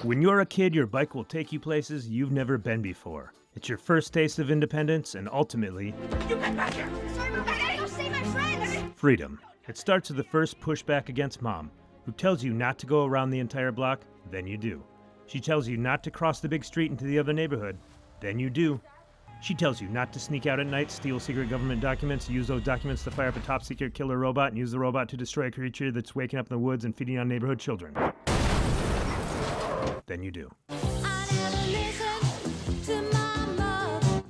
When you're a kid, your bike will take you places you've never been before. It's your first taste of independence and ultimately, You get back here! Sorry, I gotta go save my friends! freedom. It starts with the first pushback against mom, who tells you not to go around the entire block, then you do. She tells you not to cross the big street into the other neighborhood, then you do. She tells you not to sneak out at night, steal secret government documents, use those documents to fire up a top-secret killer robot, and use the robot to destroy a creature that's waking up in the woods and feeding on neighborhood children. Then you do.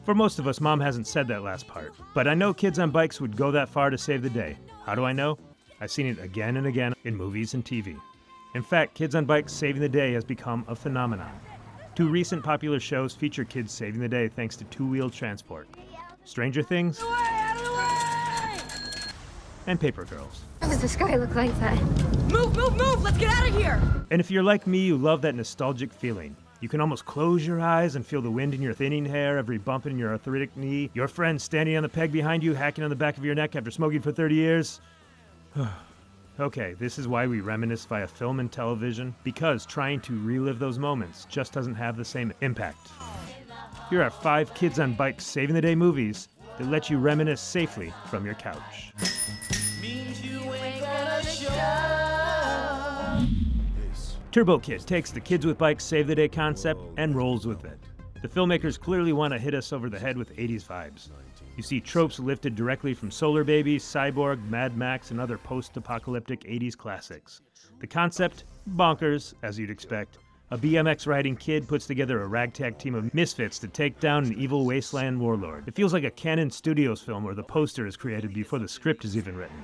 For most of us, mom hasn't said that last part. But I know kids on bikes would go that far to save the day. How do I know? I've seen it again and again in movies and TV. In fact, kids on bikes saving the day has become a phenomenon. 2 recent popular shows feature kids saving the day thanks to two-wheeled transport. Stranger Things and Paper Girls. How does the sky look like that? Move, move, move! Let's get out of here! And if you're like me, you love that nostalgic feeling. You can almost close your eyes and feel the wind in your thinning hair, every bump in your arthritic knee, your friend standing on the peg behind you, hacking on the back of your neck after smoking for 30 years. Okay, this is why we reminisce via film and television, because trying to relive those moments just doesn't have the same impact. Here are 5 kids on bikes saving the day movies that let you reminisce safely from your couch. Turbo Kid takes the kids with bikes save the day concept and rolls with it. The filmmakers clearly want to hit us over the head with 80s vibes. You see tropes lifted directly from Solar Baby, Cyborg, Mad Max, and other post-apocalyptic 80s classics. The concept? Bonkers, as you'd expect. A BMX-riding kid puts together a ragtag team of misfits to take down an evil wasteland warlord. It feels like a Canon Studios film where the poster is created before the script is even written.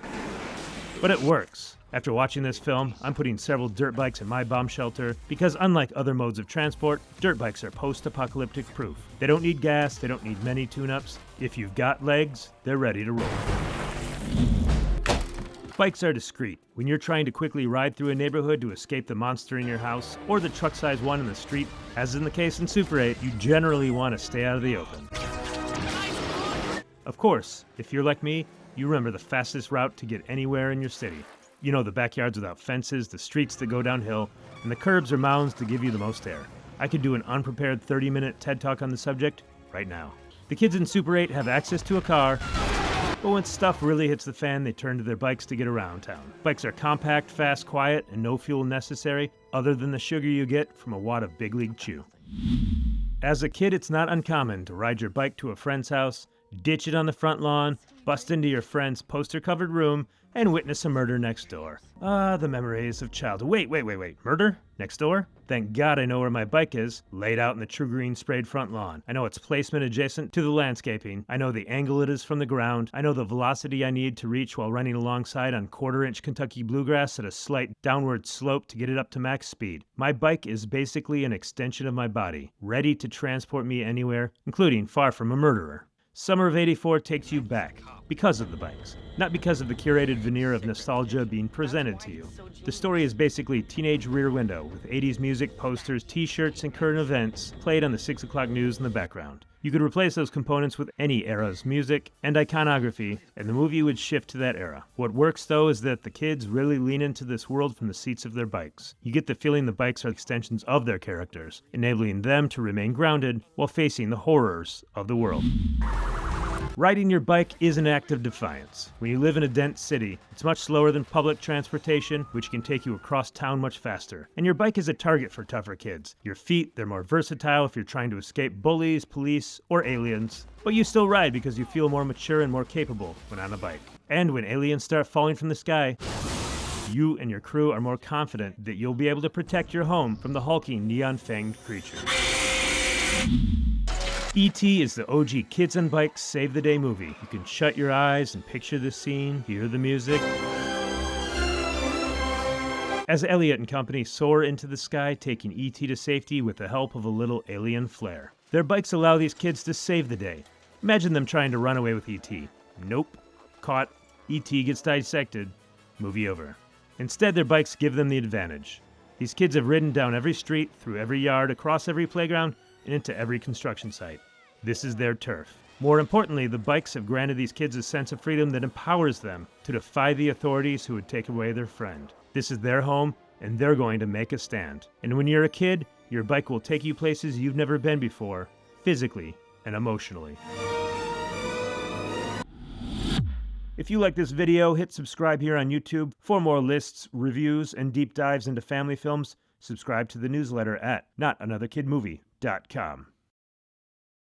But it works. After watching this film, I'm putting several dirt bikes in my bomb shelter because unlike other modes of transport, dirt bikes are post-apocalyptic proof. They don't need gas, they don't need many tune-ups. If you've got legs, they're ready to roll. Bikes are discreet. When you're trying to quickly ride through a neighborhood to escape the monster in your house, or the truck-sized one in the street, as in the case in Super 8, you generally want to stay out of the open. Of course, if you're like me, you remember the fastest route to get anywhere in your city. You know, the backyards without fences, the streets that go downhill, and the curbs or mounds to give you the most air. I could do an unprepared 30-minute TED Talk on the subject right now. The kids in Super 8 have access to a car, but when stuff really hits the fan, they turn to their bikes to get around town. Bikes are compact, fast, quiet, and no fuel necessary, other than the sugar you get from a wad of Big League Chew. As a kid, it's not uncommon to ride your bike to a friend's house, ditch it on the front lawn, bust into your friend's poster-covered room, and witness a murder next door. Ah, the memories of childhood. Wait. Murder? Next door? Thank God I know where my bike is, laid out in the true green sprayed front lawn. I know its placement adjacent to the landscaping. I know the angle it is from the ground. I know the velocity I need to reach while running alongside on 1/4-inch Kentucky bluegrass at a slight downward slope to get it up to max speed. My bike is basically an extension of my body, ready to transport me anywhere, including far from a murderer. Summer of '84 takes you back, because of the bikes, not because of the curated veneer of nostalgia being presented to you. The story is basically Teenage Rear Window, with 80s music, posters, t-shirts, and current events played on the 6 o'clock news in the background. You could replace those components with any era's music and iconography, and the movie would shift to that era. What works, though, is that the kids really lean into this world from the seats of their bikes. You get the feeling the bikes are extensions of their characters, enabling them to remain grounded while facing the horrors of the world. Riding your bike is an act of defiance. When you live in a dense city, it's much slower than public transportation, which can take you across town much faster. And your bike is a target for tougher kids. Your feet, they're more versatile if you're trying to escape bullies, police, or aliens. But you still ride because you feel more mature and more capable when on a bike. And when aliens start falling from the sky, you and your crew are more confident that you'll be able to protect your home from the hulking, neon-fanged creatures. E.T. is the OG Kids on Bikes Save the Day movie. You can shut your eyes and picture the scene, hear the music. As Elliot and company soar into the sky, taking E.T. to safety with the help of a little alien flair. Their bikes allow these kids to save the day. Imagine them trying to run away with E.T. Nope. Caught. E.T. gets dissected. Movie over. Instead, their bikes give them the advantage. These kids have ridden down every street, through every yard, across every playground, and into every construction site. This is their turf. More importantly, the bikes have granted these kids a sense of freedom that empowers them to defy the authorities who would take away their friend. This is their home, and they're going to make a stand. And when you're a kid, your bike will take you places you've never been before, physically and emotionally. If you like this video, hit subscribe here on YouTube. For more lists, reviews, and deep dives into family films, subscribe to the newsletter at notanotherkidmovie.com.